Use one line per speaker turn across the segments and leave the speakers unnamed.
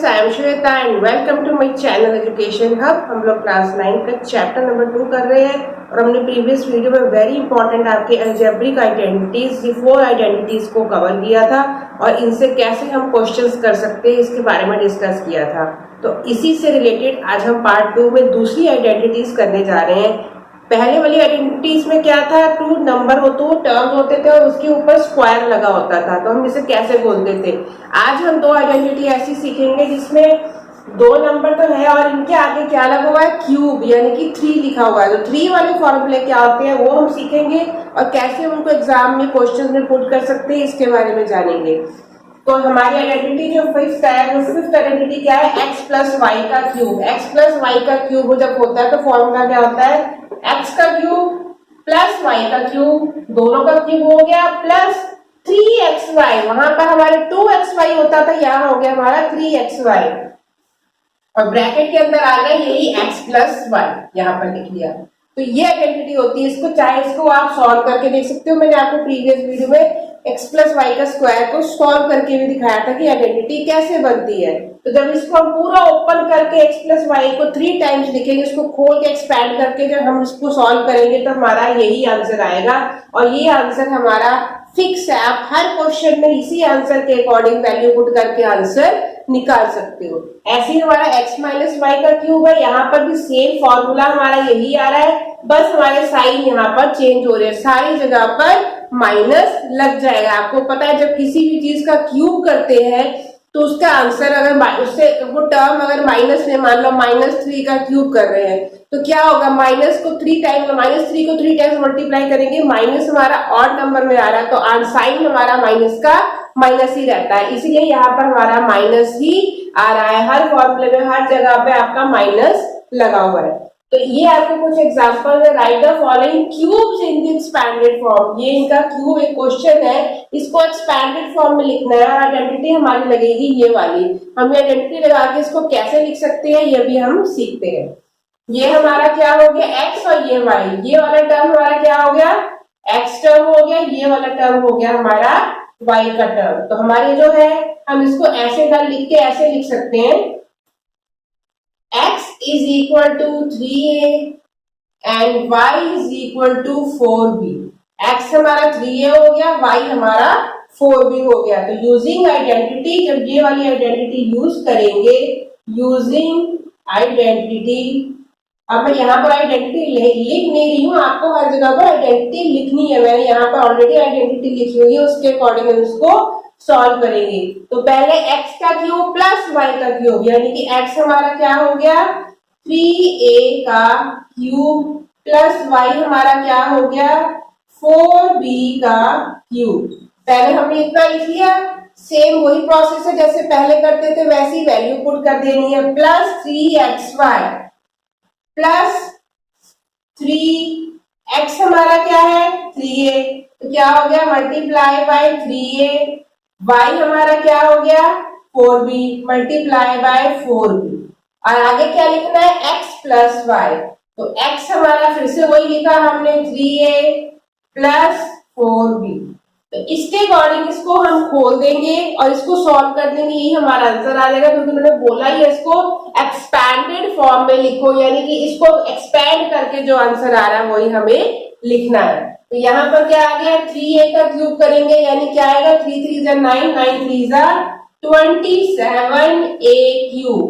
I am Shweta and welcome to my channel education hub. हम लोग class 9 का chapter number 2 कर रहे हैं और हमने प्रीवियस वीडियो में वेरी इंपॉर्टेंट आपके अलजेब्रिक आइडेंटिटीज, ये 4 आइडेंटिटीज को कवर किया था और इनसे कैसे हम क्वेश्चंस कर सकते हैं इसके बारे में डिस्कस किया था। तो इसी से रिलेटेड आज हम पार्ट 2 में दूसरी आइडेंटिटीज करने जा रहे हैं। पहले वाली आइडेंटिटीज में क्या था, 2 नंबर टर्म होते थे और उसके ऊपर स्क्वायर लगा होता था, तो हम इसे कैसे बोलते थे। आज हम 2 आइडेंटिटी ऐसी सीखेंगे जिसमें 2 नंबर तो है और इनके आगे क्या लगा हुआ है, क्यूब यानी कि 3 लिखा हुआ है। तो 3 वाले फॉर्मूले क्या होते हैं वो हम सीखेंगे और कैसे उनको एग्जाम में क्वेश्चन में पुट कर सकते हैं इसके बारे में जानेंगे। तो हमारी आइडेंटिटी जो फिफ्थ है, वो फिफ्थ आइडेंटिटी क्या है, x प्लस वाई का क्यूब। x प्लस वाई का क्यूब जब होता है तो फॉर्मूला क्या होता है, x का क्यूब प्लस y का क्यूब, दोनों का क्यूब हो गया प्लस 3xy। वहां पर हमारे 2xy होता था, यहाँ हो गया हमारा 3xy और ब्रैकेट के अंदर आ गया यही x प्लस वाई, यहाँ पर लिख लिया। तो ये आइडेंटिटी होती है। इसको चाहे इसको आप सॉल्व करके देख सकते हो। मैंने आपको प्रीवियस वीडियो में x प्लस वाई का स्क्वायर को सॉल्व करके भी दिखाया था कि आइडेंटिटी कैसे बनती है। तो जब इसको हम पूरा ओपन करके x प्लस वाई को 3 टाइम्स लिखेंगे, इसको खोल के एक्सपैंड करके जब हम इसको सॉल्व करेंगे तो हमारा यही आंसर आएगा और ये आंसर हमारा फिक्स है। आप हर क्वेश्चन में इसी आंसर के अकॉर्डिंग वैल्यू पुट करके आंसर निकाल सकते हो। ऐसे ही हमारा x माइनस वाई का क्यूब है, यहाँ पर भी सेम फॉर्मूला हमारा यही आ रहा है, बस हमारे साइन यहाँ पर चेंज हो रहे हैं, सारी जगह पर माइनस लग जाएगा। आपको पता है जब किसी भी चीज का क्यूब करते हैं तो उसका आंसर अगर उससे वो टर्म अगर माइनस में, मान लो -3 का क्यूब कर रहे हैं तो क्या होगा, माइनस को 3 टाइम, -3 को 3 टाइम्स मल्टीप्लाई करेंगे, माइनस हमारा ऑड नंबर में आ रहा है तो साइन हमारा माइनस का माइनस ही रहता है, इसलिए यहाँ पर हमारा माइनस ही आ रहा है। हर फॉर्मूले में हर जगह पे आपका माइनस लगा हुआ है। तो ये आपको कुछ एग्जांपल है। Right the following cubes in the expanded form. ये इनका क्यूब एक क्वेश्चन है, इसको एक्सपैंडेड फॉर्म में लिखना है और आइडेंटिटी हमारी लगेगी ये वाली। हम आइडेंटिटी लगा के इसको कैसे लिख सकते हैं ये भी हम सीखते हैं। ये हमारा क्या हो गया x और ये y, ये वाला टर्म हमारा क्या हो गया, x टर्म हो गया, ये वाला टर्म हो गया हमारा y का टर्म। तो हमारे जो है हम इसको ऐसे ना लिख के ऐसे लिख सकते हैं, x is equal to 3a and y is equal to 4b। x हमारा 3a हो गया, y हमारा 4b हो गया। तो यूजिंग आइडेंटिटी, जब ये वाली आइडेंटिटी यूज करेंगे, यूजिंग आइडेंटिटी, अब मैं यहाँ पर आइडेंटिटी लिख नहीं रही हूँ, आपको हर जगह पर आइडेंटिटी लिखनी है। मैंने यहाँ पर ऑलरेडी आइडेंटिटी लिखी हुई है, उसके अकॉर्डिंग हम इसको सॉल्व करेंगे। तो पहले x का क्यूब प्लस y का क्यूब, यानी कि x हमारा क्या हो गया 3a का क्यूब प्लस y हमारा क्या हो गया 4b का क्यूब। पहले हमने इतना लिख लिया, सेम वही प्रोसेस है जैसे पहले करते थे वैसी वैल्यू पुट कर देनी है। प्लस 3xy प्लस 3x हमारा क्या है 3a, तो क्या हो गया मल्टीप्लाई बाय 3a, y हमारा क्या हो गया 4b मल्टीप्लाई बाय 4b और आगे क्या लिखना है x प्लस वाई। तो x हमारा फिर से वही लिखा हमने 3a प्लस 4b। तो इसके अकॉर्डिंग इसको हम खोल देंगे और इसको सॉल्व कर देंगे, यही हमारा आंसर आ जाएगा। क्योंकि उन्होंने बोला ही है इसको एक्सपैंडेड फॉर्म में लिखो, यानी कि इसको एक्सपैंड करके जो आंसर आ रहा है वही हमें लिखना है। तो यहाँ पर क्या आ गया 3a का क्यूब करेंगे, यानी क्या आएगा 3 3 9 9 3 27a क्यूब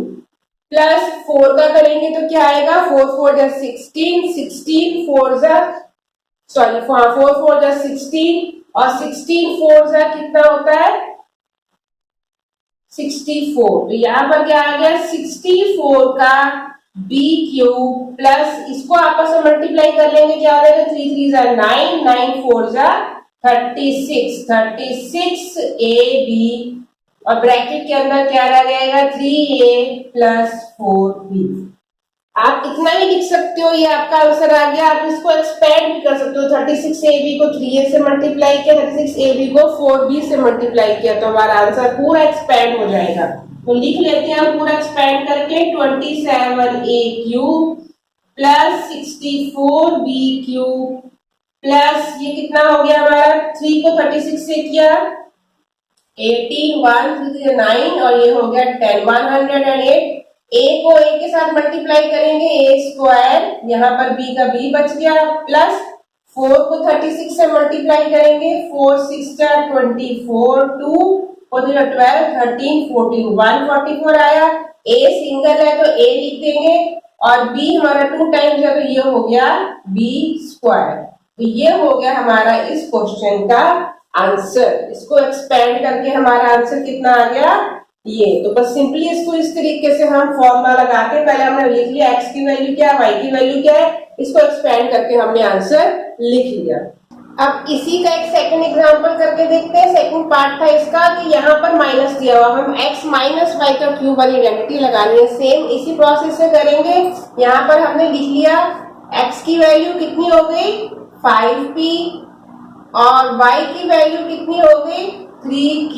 प्लस 4 का करेंगे तो क्या आएगा 4 4 16 16 4 16 और 16 4 कितना होता है 64। तो यहाँ पर क्या आ गया 64 का b क्यूब प्लस इसको आपस में मल्टीप्लाई कर लेंगे, क्या आ जाएगा 3 3 9 9 4 36 36ab और ब्रैकेट के अंदर क्या रह जाएगा 3a प्लस 4b। आप इतना भी लिख सकते हो, ये आपका आंसर आ गया। आप इसको एक्सपेंड भी कर सकते हो, 36ab को 3a से मल्टीप्लाई किया, 36ab को 4b से मल्टीप्लाई किया तो हमारा आंसर पूरा एक्सपेंड हो जाएगा। तो लिख लेते हैं हम पूरा एक्सपेंड करके 27a cube plus 64b cube plus ये कितना हो गया हमारा 3 को 36 से किया 18 1 3 9 और ये हो गया 10 108। ए को ए के साथ मल्टीप्लाई करेंगे, ए स्क्वायर, यहाँ पर बी का बी बच गया, प्लस 4 को 36 से मल्टीप्लाई करेंगे, 4 6 24, 2 और 12 13 14 144 आया। ए सिंगल है तो ए लिख देंगे और बी हमारा 2 टाइम्स है तो ये हो गया बी स्क्वायर। तो ये हो गया हमारा इस क्वेश्चन का आंसर। इसको एक्सपेंड करके हमारा आंसर कितना आ गया ये। तो बस सिंपली इसको इस तरीके से हम फॉर्मूला लगा के पहले हमने लिख लिया x की वैल्यू क्या है, y की वैल्यू क्या है, इसको एक्सपेंड करके हमने आंसर लिख लिया। अब इसी का एक सेकंड एग्जांपल करके देखते हैं। सेकंड पार्ट था इसका कि यहाँ पर माइनस दिया हुआ, हम x माइनस वाई का क्यूब वाली आइडेंटिटी लगानी है। सेम इसी प्रोसेस से करेंगे। यहाँ पर हमने लिख लिया x की वैल्यू कितनी हो गई 5p और y की वैल्यू कितनी हो गई 3q।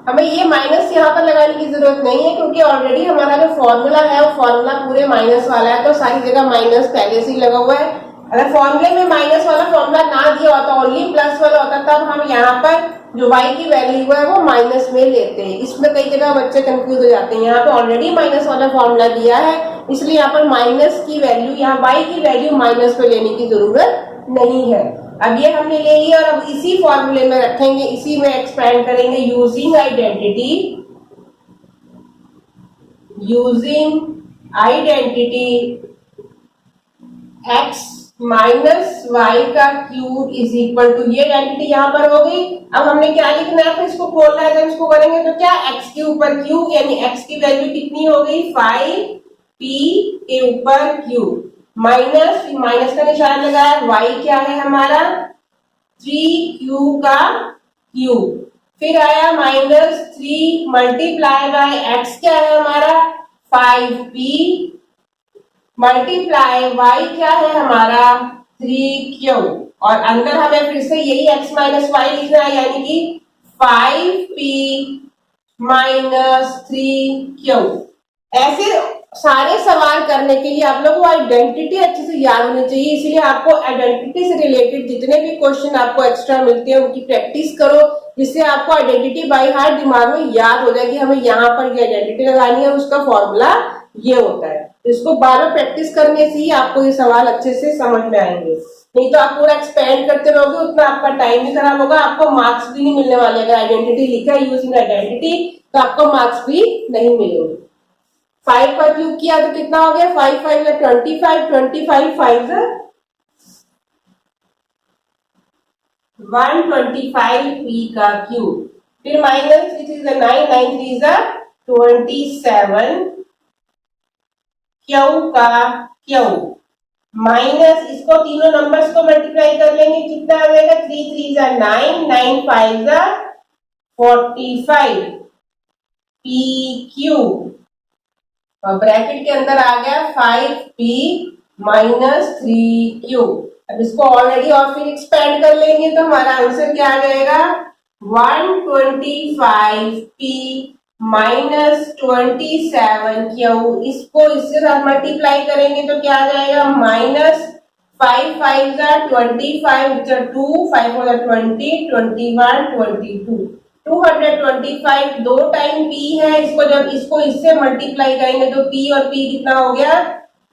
हमें ये माइनस यहाँ पर लगाने की जरूरत नहीं है क्योंकि ऑलरेडी हमारा जो फॉर्मूला है वो फॉर्मूला पूरे माइनस वाला है, तो सारी जगह माइनस पहले से ही लगा हुआ है। अगर फॉर्मूले में माइनस वाला फॉर्मूला ना दिया होता, ओनली प्लस वाला होता, तब हम यहाँ पर जो y की वैल्यू है वो माइनस में लेते हैं। इसमें कई जगह बच्चे कंफ्यूज हो जाते हैं। यहाँ पे ऑलरेडी माइनस वाला फॉर्मूला दिया है, इसलिए यहाँ पर माइनस की वैल्यू, यहाँ y की वैल्यू माइनस में लेने की जरूरत नहीं है। अब ये हमने ले लिया और अब इसी फॉर्मूले में रखेंगे, इसी में एक्सपेंड करेंगे using identity x minus y का क्यूब इज इक्वल टू, ये आइडेंटिटी यहाँ पर हो गई। अब हमने क्या लिखना है, फिर इसको खोलना है। जब इसको करेंगे तो क्या x के ऊपर क्यूब, यानी x की वैल्यू कितनी हो गई 5p के ऊपर क्यूब, माइनस, माइनस का निशान लगाया, y क्या है हमारा 3q का क्यूब, फिर आया माइनस 3 मल्टीप्लाई बाय x क्या है हमारा 5p मल्टीप्लाई y क्या है हमारा 3q, और अंदर हमें फिर से यही x माइनस वाई लिखना है, यानी कि 5p माइनस 3q। ऐसे सारे सवाल करने के लिए आप लोगों को आइडेंटिटी अच्छे से याद होनी चाहिए, इसलिए आपको आइडेंटिटी से रिलेटेड जितने भी क्वेश्चन आपको एक्स्ट्रा मिलते हैं उनकी प्रैक्टिस करो, जिससे आपको आइडेंटिटी बाय हार्ट दिमाग में याद हो जाए कि हमें यहाँ पर ये आइडेंटिटी लगानी है, उसका फॉर्मूला ये होता है। इसको बार बार प्रैक्टिस करने से ही आपको ये सवाल अच्छे से समझ में आएंगे, नहीं तो आप पूरा एक्सपेंड करते रहोगे, उतना आपका टाइम भी खराब होगा, आपको मार्क्स भी नहीं मिलने वाले। अगर आइडेंटिटी लिखा है यूजिंग आइडेंटिटी तो आपको मार्क्स भी नहीं मिलेंगे। 5 पर क्यूब किया तो कितना हो गया 5 5 25, 25 5 125 p का क्यूब, फिर माइनस 3 3 9 9 3 27 क्यू का क्यूब, माइनस इसको तीनों नंबर्स को मल्टीप्लाई कर लेंगे, कितना आ जाएगा 3 3 9 9 5 45 p क्यूब, और ब्रैकेट के अंदर आ गया 5p माइनस 3q। अब इसको ऑलरेडी और फिर एक्सपेंड कर लेंगे तो हमारा आंसर क्या आ जाएगा 125p माइनस 27q। इसको इसके साथ मल्टीप्लाई करेंगे तो क्या आ जाएगा माइनस 5 5 25 2 5 20 21 22 225 दो टाइम p है, इसको जब इसको इससे मल्टीप्लाई करेंगे तो p और p कितना हो गया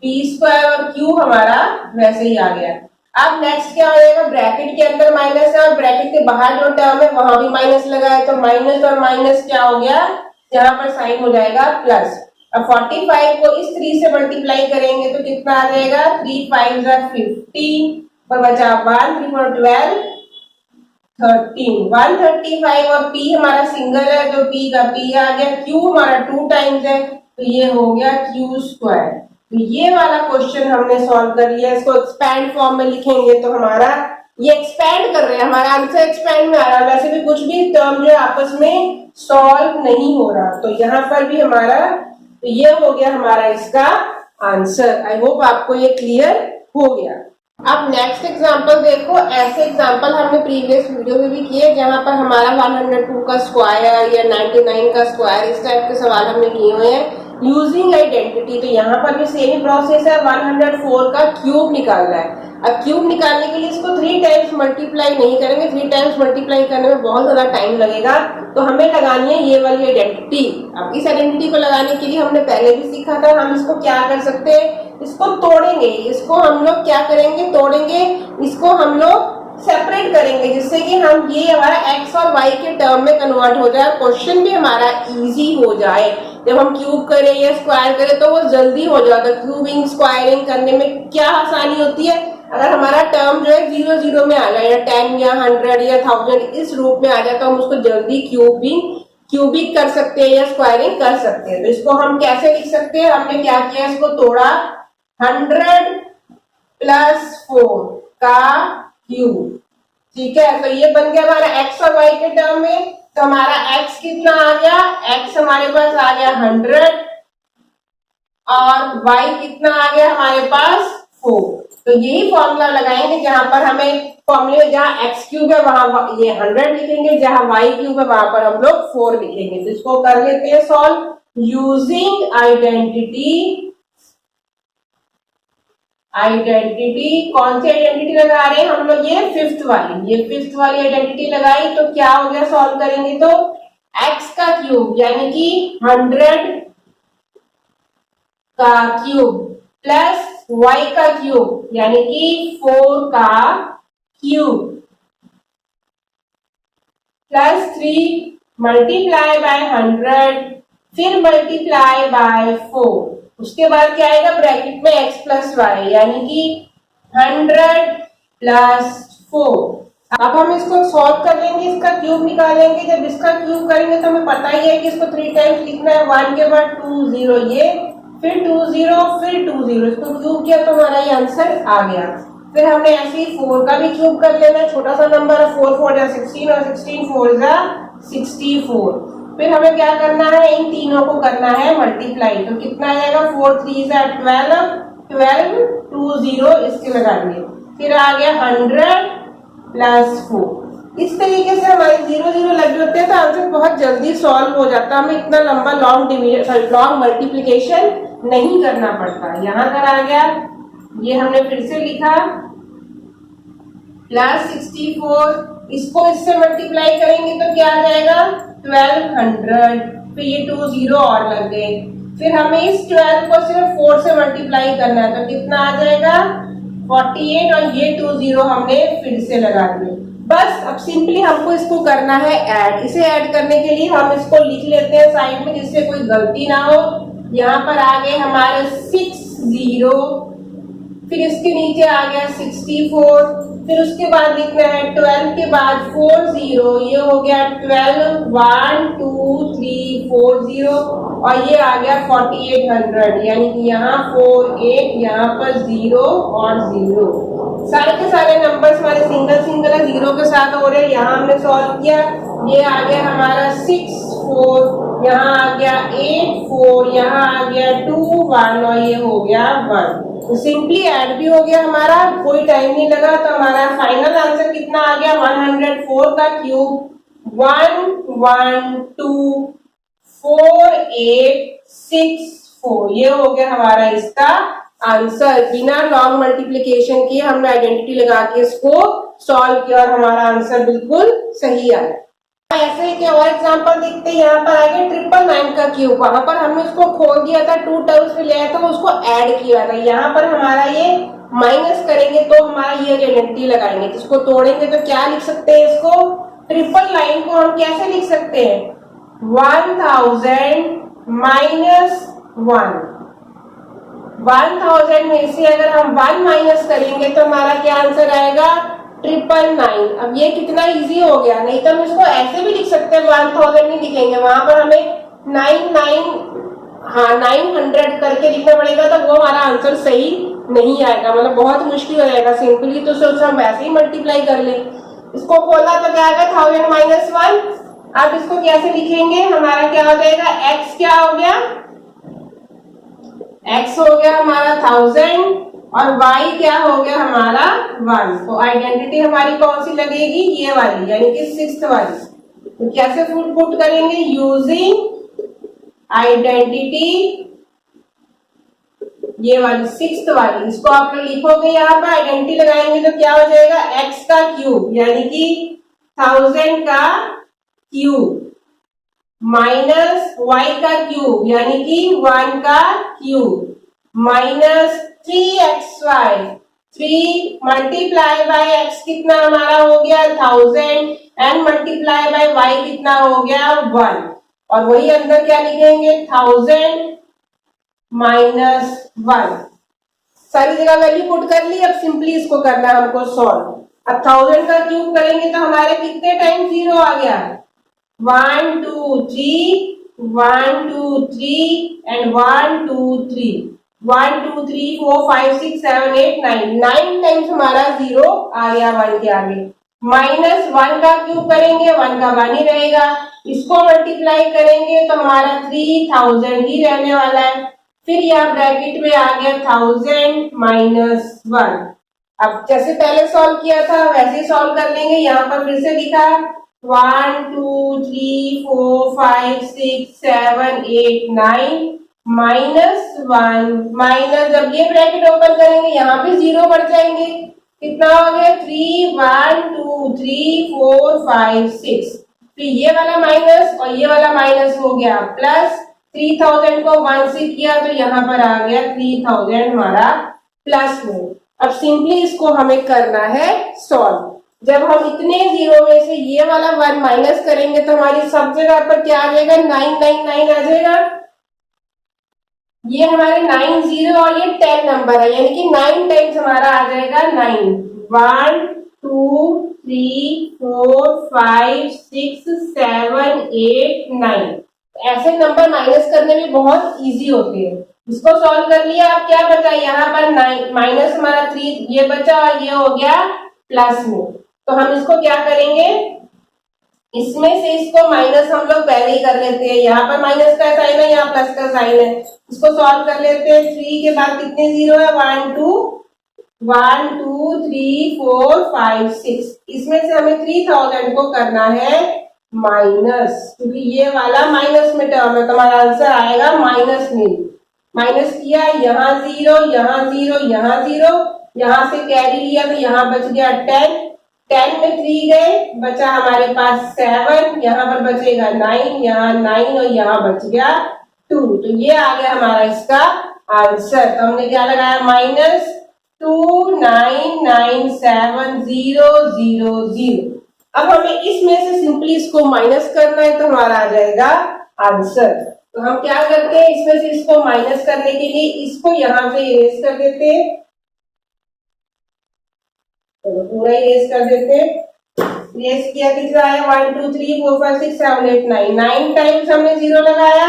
p स्क्वायर, और q हमारा वैसे ही आ गया। अब नेक्स्ट क्या हो जाएगा, ब्रैकेट के अंदर माइनस है और ब्रैकेट के बाहर जो टर्म है वहां भी माइनस लगा है, तो माइनस और माइनस क्या हो गया, यहाँ पर साइन हो जाएगा प्लस। अब 45 को इस 3 से मल्टीप्लाई करेंगे तो कितना आ जाएगा 3 5 15 पर बचा 1 3 4 12 13 135, और p हमारा सिंगल है तो p का p आ गया, q हमारा 2 टाइम्स है तो ये हो गया q स्क्वायर। तो ये वाला क्वेश्चन हमने सॉल्व कर लिया। इसको एक्सपैंड फॉर्म में लिखेंगे तो हमारा ये एक्सपैंड कर रहे हैं, हमारा आंसर एक्सपैंड में आ रहा है। वैसे भी कुछ भी टर्म जो आपस में सॉल्व नहीं हो रहा, तो यहाँ पर भी हमारा, तो ये हो गया हमारा इसका आंसर। आई होप आपको ये क्लियर हो गया। अब नेक्स्ट एग्जांपल देखो। ऐसे एग्जांपल हमने प्रीवियस वीडियो में भी किए जहां पर हमारा 102 का स्क्वायर या 99 का स्क्वायर, इस टाइप के सवाल हमने किए हुए हैं। यूजिंग आइडेंटिटी, तो यहाँ पर भी सेम ही प्रोसेस है, 104 का क्यूब निकालना है। अब क्यूब निकालने के लिए इसको 3 टाइम्स मल्टीप्लाई नहीं करेंगे, 3 टाइम्स मल्टीप्लाई करने में बहुत ज्यादा टाइम लगेगा, तो हमें लगानी है ये वाली आइडेंटिटी। अब इस आइडेंटिटी को लगाने के लिए हमने पहले भी सीखा था, हम इसको क्या कर सकते हैं, इसको तोड़ेंगे, इसको हम लोग क्या करेंगे, तोड़ेंगे, इसको हम लोग सेपरेट करेंगे, जिससे कि हम ये हमारा x और y के टर्म में कन्वर्ट हो जाए, क्वेश्चन भी हमारा इजी हो जाए। जब हम क्यूब करें या स्क्वायर करें तो वो जल्दी हो जाता है। क्यूबिंग स्क्वायरिंग करने में क्या आसानी होती है, अगर हमारा टर्म जो है 0 में आ जाए, या 10 या 100 या 1000 इस रूप में आ जाए, तो हम उसको जल्दी क्यूबिक कर सकते हैं या स्क्वायरिंग कर सकते हैं। तो इसको हम कैसे लिख सकते हैं, हमने क्या किया, इसको तोड़ा, 100 + 4 का क्यूब, ठीक है। तो ये बन गया हमारा x और y के टर्म में, तो हमारा x कितना आ गया, x हमारे पास आ गया 100 और y कितना आ गया हमारे पास 4। तो यही फॉर्मूला लगाएंगे, जहां पर हमें फॉर्मूले में जहां x क्यूब है वहां ये 100 लिखेंगे, जहां y क्यूब है वहां पर हम लोग 4 लिखेंगे। तो इसको कर लेते हैं सॉल्व यूजिंग आइडेंटिटी। कौन सी आइडेंटिटी लगा रहे हैं हम लोग, ये फिफ्थ वाली आइडेंटिटी लगाई, तो क्या हो गया, सॉल्व करेंगे तो x का क्यूब यानी कि 100 का क्यूब प्लस y का क्यूब यानी कि 4 का क्यूब प्लस 3 मल्टीप्लाई बाय 100 फिर मल्टीप्लाई बाय 4, उसके बाद क्या आएगा, ब्रैकेट में x प्लस वाई यानी कि 100 + 4। अब हम इसको सॉल्व कर लेंगे, इसका क्यूब निकालेंगे। जब इसका क्यूब करेंगे तो हमें पता ही है कि इसको 3 टाइम्स लिखना है, 1 के बाद 2 0 ये, फिर 2 0 फिर 2 0, इसको क्यूब किया तो हमारा ये आंसर आ गया। फिर हमने ऐसे ही 4 का भी क्यूब कर लेना है, छोटा सा नंबर है, 4 4 जा 16 और 16 4 जा 64। फिर हमें क्या करना है, इन तीनों को करना है मल्टीप्लाई, तो कितना आएगा, 4 3 जा 12, 12 2 0 इसके लगा दिए, फिर आ गया 100 + 4। इस तरीके से हमारे 0 0 लगे होते हैं तो आंसर बहुत जल्दी सॉल्व हो जाता है, हमें इतना लंबा लॉन्ग मल्टीप्लीकेशन नहीं करना पड़ता। यहाँ पर आ गया, ये हमने फिर से लिखा +64, इसको इससे मल्टीप्लाई करेंगे तो क्या आ जाएगा, 1200, फिर ये 2 0 और लग गए, फिर हमें इस 12 को सिर्फ 4 से मल्टीप्लाई करना है, तो कितना आ जाएगा 48, और ये 2 0 हमने फिर से लगा दिए। बस अब सिंपली हमको इसको करना है ऐड। इसे ऐड करने के लिए हम इसको लिख लेते हैं साइड में, जिससे कोई गलती ना हो। यहाँ पर आ गए हमारे 6 0, फिर इसके नीचे आ गया 64, फिर उसके बाद लिखना है 12 के बाद 4 0, ये हो गया 12 1 2 3 4 0, और ये आ गया 4800, यानी कि यहाँ 4 8, यहाँ पर 0 और 0। सारे के सारे नंबर्स हमारे सिंगल है, 0 के साथ हो रहे हैं। यहाँ हमने सॉल्व किया, ये आ गया हमारा 6 4, यहाँ आ गया 8 4, यहाँ आ गया 2 1, और ये हो गया 1। तो सिंपली ऐड भी हो गया हमारा, कोई टाइम नहीं लगा। तो हमारा फाइनल आंसर कितना आ गया, 104 का क्यूब 1 1 2 4 8 6 4, ये हो गया हमारा इसका आंसर। बिना लॉन्ग मल्टीप्लीकेशन किए हमने आइडेंटिटी लगा के इसको सॉल्व किया और हमारा आंसर बिल्कुल सही आया। ऐसे ही क्या और एग्जांपल देखते हैं। यहाँ पर आ गया 999 का क्यूब, वहां पर हमने उसको खोल दिया था, 2 टर्म्स में ले आया था, उसको ऐड किया था। यहाँ पर हमारा ये माइनस करेंगे तो हमारा ये आइडेंटिटी लगाएंगे, इसको तोड़ेंगे तो क्या लिख सकते हैं, इसको 999 को हम कैसे लिख सकते हैं, 1000 - 1। 1000 में से अगर हम 1 माइनस करेंगे तो हमारा क्या आंसर आएगा, 999। अब ये कितना इजी हो गया, नहीं तो हम इसको ऐसे भी लिख सकते हैं, 1000 नहीं लिखेंगे, वहां पर हमें 900 करके लिखना पड़ेगा, तो वो हमारा आंसर सही नहीं आएगा, मतलब बहुत मुश्किल हो जाएगा। सिंपली तो सोच हम वैसे ही मल्टीप्लाई कर ले, इसको खोला तो क्या आएगा 1000 - 1। अब इसको कैसे लिखेंगे, हमारा क्या हो जाएगा, x क्या हो गया, x हो गया हमारा 1000 और y क्या हो गया हमारा 1। तो आइडेंटिटी हमारी कौन सी लगेगी, ये वाली, यानी कि 6th वाली। तो कैसे पुट करेंगे, यूजिंग आइडेंटिटी ये वाली सिक्स्थ वाली, इसको आप लोग लिखोगे यहाँ पर, आइडेंटिटी लगाएंगे तो क्या हो जाएगा, x का क्यूब यानी कि 1000 का क्यूब माइनस y का क्यूब यानी कि 1 का cube minus 3xy, 3 multiply by x कितना हमारा हो गया 1000 एंड मल्टीप्लाई बाय y कितना हो गया 1, और वही अंदर क्या लिखेंगे 1000 माइनस 1, सारी जगह वैल्यू पुट कर ली। अब सिंपली इसको करना है हमको सॉल्व। अब 1000 का क्यूब करेंगे तो हमारे कितने टाइम 0 आ गया, 1 2 3 1 2 3 एंड 1 2 3 1 2 3 4 5 6 7 8 9 टाइम्स हमारा 0 आ गया 1 के आगे। माइनस 1 का क्यूब करेंगे 1 का 1 ही रहेगा, इसको मल्टीप्लाई करेंगे तो हमारा 3000 ही रहने वाला है। फिर यहाँ ब्रैकेट में आ गया 1000 माइनस 1। अब जैसे पहले सॉल्व किया था वैसे ही सॉल्व कर लेंगे। यहाँ पर फिर से लिखा 1 2 3 4 5 6 7 8 9 माइनस 1 माइनस, जब ये ब्रैकेट ओपन करेंगे यहाँ पे 0 बढ़ जाएंगे, कितना हो गया 3 1 2 3 4 5 6, फिर ये वाला माइनस और ये वाला माइनस हो गया प्लस, 3000 को 1 से किया तो यहाँ पर आ गया 3000 हमारा प्लस में। अब सिंपली इसको हमें करना है सॉल्व। जब हम इतने जीरो में से ये वाला 1 माइनस करेंगे तो हमारी सब जगह पर क्या आ जाएगा 999 आ जाएगा। ये हमारे 90 और ये 10 नंबर है यानी कि 9 टाइम्स हमारा आ जाएगा 9, 1 2 3 4 5 6 7 8 9। ऐसे नंबर माइनस करने में बहुत इजी होते हैं। इसको सॉल्व कर लिया, अब क्या बचा यहाँ पर माइनस हमारा 3 ये बचा और ये हो गया प्लस में। तो हम इसको क्या करेंगे, इसमें से इसको माइनस हम लोग पहले ही कर लेते हैं। यहाँ पर माइनस का साइन है, यहाँ प्लस का साइन है, इसको सॉल्व कर लेते हैं। 3 के बाद कितने जीरो है 1 2 3 4 5 6, इसमें से हमें 3000 को करना है माइनस, क्योंकि ये वाला माइनस में टर्म है तो हमारा आंसर आएगा माइनस में। माइनस किया, यहाँ 0 यहाँ 0 यहाँ 0, यहाँ से कैरी लिया तो यहाँ बच गया 10, 10 में 3 गए, बचा हमारे पास 7, यहाँ पर बचेगा 9, यहाँ 9 और यहाँ बच गया 2, तो ये आ गया हमारा इसका आंसर। तो हमने क्या लगाया माइनस 2997000। अब हमें इसमें से सिंपली इसको माइनस करना है तो हमारा आ जाएगा आंसर। तो हम क्या करते हैं, इसमें से इसको माइनस करने के लिए इसको यहां से इरेज कर देते हैं, तो पूरा इरेज कर देते हैं। इरेज किया कितना आया 1 2 3 4 5 6 7 8 9, 9 टाइम्स हमने 0 लगाया।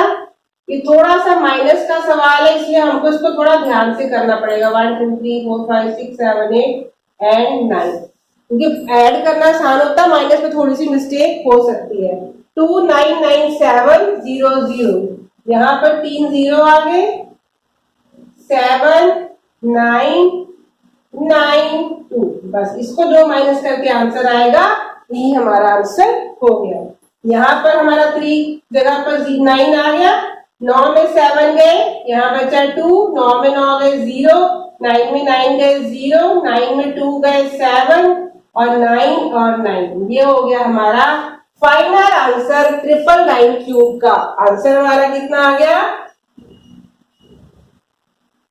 ये थोड़ा सा माइनस का सवाल है इसलिए हमको इसको थोड़ा ध्यान से करना पड़ेगा। 1 2 3 4 5 6 7 8 एंड 9, क्योंकि ऐड करना आसान होता है, माइनस में थोड़ी सी मिस्टेक हो सकती है। 2997000, यहाँ पर 3 0 आ गए, 7 9 9 2, बस इसको दो माइनस करके आंसर आएगा, ये हमारा आंसर हो गया। यहाँ पर हमारा 3 जगह पर 9 आ गया, 9 में 7 गए, यहाँ बचा 2, 9 में 9 गए 0, 9 में 9 गए 0, 9 में 2 गए 7 और 9 और 9, ये हो गया हमारा फाइनल आंसर 999 क्यूब का। आंसर हमारा कितना आ गया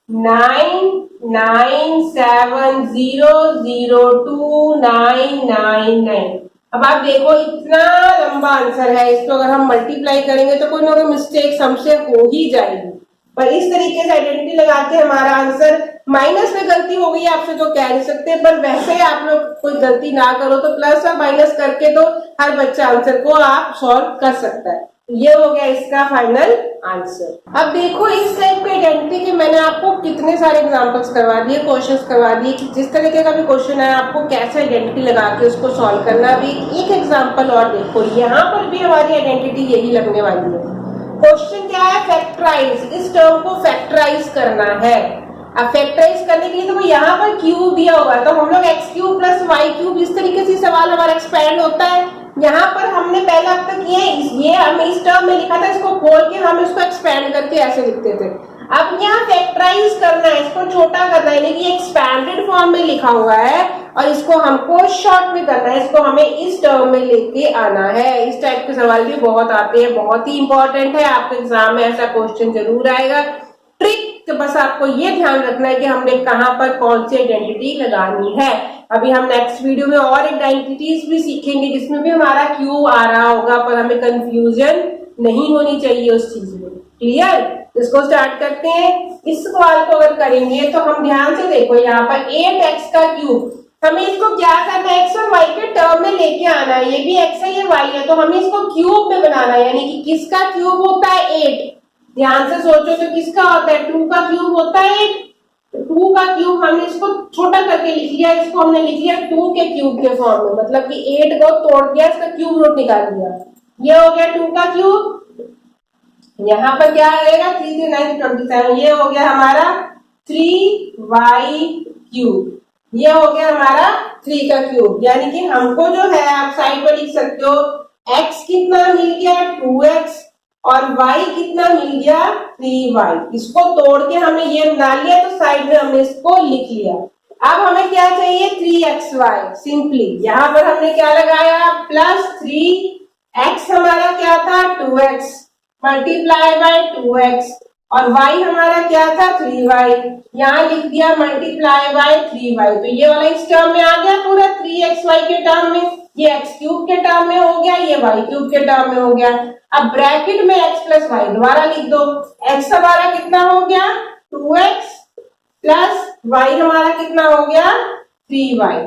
9970029999। अब आप देखो इतना लंबा आंसर है, इसको अगर हम मल्टीप्लाई करेंगे तो कोई ना कोई मिस्टेक हमसे हो ही जाएगी, पर इस तरीके से आइडेंटिटी लगा के हमारा आंसर, माइनस में गलती हो गई आपसे तो कह नहीं सकते, पर वैसे आप लोग कोई गलती ना करो तो प्लस और माइनस करके तो हर बच्चा आंसर को आप सॉल्व कर सकता है। ये हो गया इसका फाइनल आंसर। अब देखो इस टाइप के आइडेंटिटी के मैंने आपको कितने सारे एग्जांपल्स करवा दिए, क्वेश्चंस करवा दिए कि जिस तरीके का भी क्वेश्चन है आपको कैसे आइडेंटिटी लगा के उसको सॉल्व करना। अभी एक एग्जांपल और देखो, यहाँ पर भी हमारी आइडेंटिटी यही लगने वाली है। क्वेश्चन क्या है, फैक्टराइज, इस टर्म को फैक्टराइज करना है। अब फैक्टराइज करने के लिए तो यहाँ पर क्यूब दिया हुआ है तो हम लोग x cube plus y cube, इस तरीके से सवाल हमारा एक्सपैंड होता है। यहाँ पर हमने पहले अब तक ये हमें इस टर्म में लिखा था, इसको खोल के हम इसको एक्सपैंड करके ऐसे लिखते थे। अब यहाँ फैक्टराइज करना है, इसको छोटा करना है, लेकिन एक्सपैंडेड फॉर्म में लिखा हुआ है और इसको हमको शॉर्ट में करना है, इसको हमें इस टर्म में लेके आना है। इस टाइप के सवाल भी बहुत आते हैं, बहुत ही इंपॉर्टेंट है, आपके एग्जाम में ऐसा क्वेश्चन जरूर आएगा। ट्रिक तो बस आपको ये ध्यान रखना है कि हमने कहां पर कौन सी आइडेंटिटी लगानी है। अभी हम नेक्स्ट वीडियो में और आइडेंटिटीज भी सीखेंगे जिसमें भी हमारा क्यू आ रहा होगा, पर हमें कंफ्यूजन नहीं होनी चाहिए उस चीज में। क्लियर? इसको स्टार्ट करते हैं। इस सवाल को अगर करेंगे तो हम ध्यान से देखो, यहाँ पर 8x का क्यूब, हमें इसको क्या करना है, x और y के टर्म में लेके आना है। ये भी x है, ये y है, तो हमें इसको क्यूब में बनाना है, यानी कि किसका क्यूब होता है 8। ध्यान से सोचो तो किसका होता है, 2 का क्यूब होता है 8। 2 का क्यूब हमने इसको छोटा करके लिख लिया, इसको हमने लिख लिया 2 के क्यूब के फॉर्म में, मतलब कि 8 को तोड़ दिया, इसका क्यूब रूट निकाल दिया। ये हो गया 2 का क्यूब। यहाँ पर क्या आएगा 3 3 9 27, ये हो गया हमारा 3y क्यूब। ये हो गया हमारा 3 का क्यूब, यानी कि हमको जो है आप साइड पर लिख सकते हो x कितना मिल गया 2x और y कितना मिल गया 3y। इसको तोड़ के हमने ये बना लिया, तो साइड में हमने इसको लिख लिया। अब हमें क्या चाहिए 3xy। सिंपली यहाँ पर हमने क्या लगाया प्लस 3x हमारा क्या था 2x मल्टीप्लाई बाय 2x और y हमारा क्या था 3y, यहाँ लिख दिया मल्टीप्लाई बाय 3y। तो ये वाला इस टर्म में आ गया पूरा 3xy के टर्म में, ये x क्यूब के टर्म में हो गया, ये y क्यूब के टर्म में हो गया। अब ब्रैकेट में x प्लस वाई दोबारा लिख दो। x हमारा कितना हो गया 2x प्लस y हमारा कितना हो गया 3y।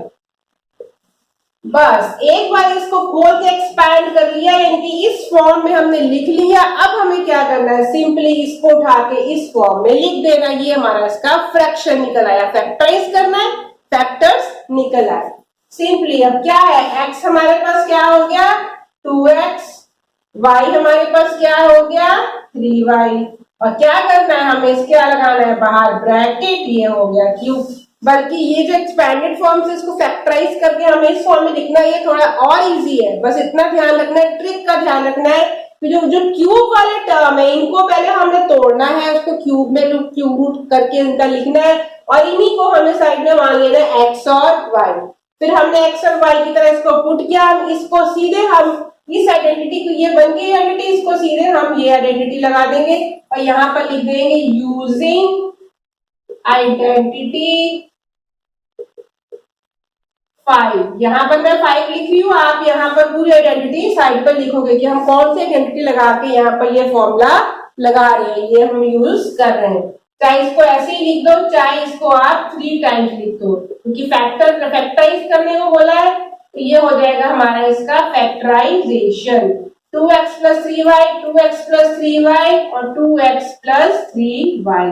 बस एक बार इसको खोल के एक्सपैंड कर लिया, यानी कि इस फॉर्म में हमने लिख लिया। अब हमें क्या करना है, सिंपली इसको उठा के इस फॉर्म में लिख देना। ये हमारा इसका फ्रैक्शन निकल आया, फैक्टराइज करना है, फैक्टर्स निकल आए। सिंपली अब क्या है, x हमारे पास क्या हो गया 2x, y हमारे पास क्या हो गया 3y, और क्या करना है हमें इसके लगाना है बाहर ब्रैकेट, ये हो गया क्यूब। बल्कि ये जो एक्सपैंडेड फॉर्म से इसको फैक्टराइज करके हमें इस फॉर्म में लिखना है, ये थोड़ा और इजी है। बस इतना ध्यान रखना है, ट्रिक का ध्यान रखना है कि जो क्यूब वाले टर्म है इनको पहले हमने तोड़ना है, उसको क्यूब में क्यूब रूट करके इनका लिखना है, और इन्हीं को हमें साइड में मान लेना है x और y। फिर हमने x और y की तरह इसको पुट किया, हम इसको सीधे हम इस आइडेंटिटी को, ये बन गई आइडेंटिटी, इसको सीधे हम ये आइडेंटिटी लगा देंगे और यहाँ पर लिख देंगे यूजिंग आइडेंटिटी 5। यहाँ पर मैं 5 लिख रही हूँ, आप यहाँ पर पूरी आइडेंटिटी साइड पर लिखोगे कि हम कौन सी आइडेंटिटी लगा के यहाँ पर ये फॉर्मूला लगा रहे हैं, ये हम यूज कर रहे हैं। चाहे इसको ऐसे ही लिख दो, चाहे इसको आप 3 टाइम्स लिख दो, क्योंकि फैक्टराइज करने को बोला है, तो ये हो जाएगा हमारा इसका factorisation 2x plus 3y, 2x plus 3y और 2x प्लस 3y।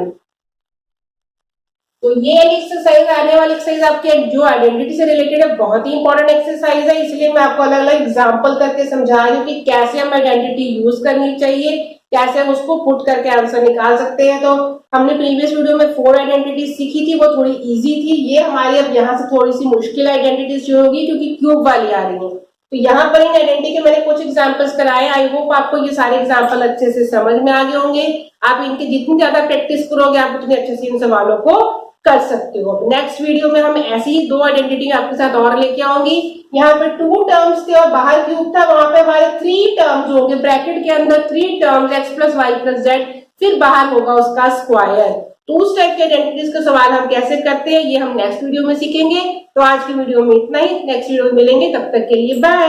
तो ये एक्सरसाइज आने वाली एक्सरसाइज आपके जो आइडेंटिटी से रिलेटेड है, बहुत ही इंपॉर्टेंट एक्सरसाइज है, इसलिए मैं आपको अलग अलग एग्जांपल करके समझा रही हूँ कि कैसे हम आइडेंटिटी यूज करनी चाहिए, कैसे हम उसको पुट करके आंसर निकाल सकते हैं। तो हमने प्रीवियस वीडियो में 4 आइडेंटिटी सीखी थी, वो थोड़ी इजी थी। ये हमारी अब यहाँ से थोड़ी सी मुश्किल आइडेंटिटीज जो होगी, क्योंकि क्यूब वाली आ रही है। तो यहाँ पर इन आइडेंटिटी के मैंने कुछ एग्जांपल्स कराए, आई होप आपको ये सारे एग्जांपल अच्छे से समझ में आ गए होंगे। आप इनकी जितनी ज्यादा प्रैक्टिस करोगे, आप उतने अच्छे से इन सवालों को कर सकते हो। नेक्स्ट वीडियो में हम ऐसी ही 2 आइडेंटिटी आपके साथ और लेके आऊंगी। यहाँ पे 2 टर्म्स थे और बाहर क्यूब था, वहां पे हमारे 3 टर्म्स होंगे, ब्रैकेट के अंदर 3 terms x plus y plus z, फिर बाहर होगा उसका स्क्वायर। तो उस टाइप के आइडेंटिटीज का सवाल हम कैसे करते हैं, ये हम नेक्स्ट वीडियो में सीखेंगे। तो आज की वीडियो में इतना ही, नेक्स्ट वीडियो में मिलेंगे, तब तक के लिए बाय।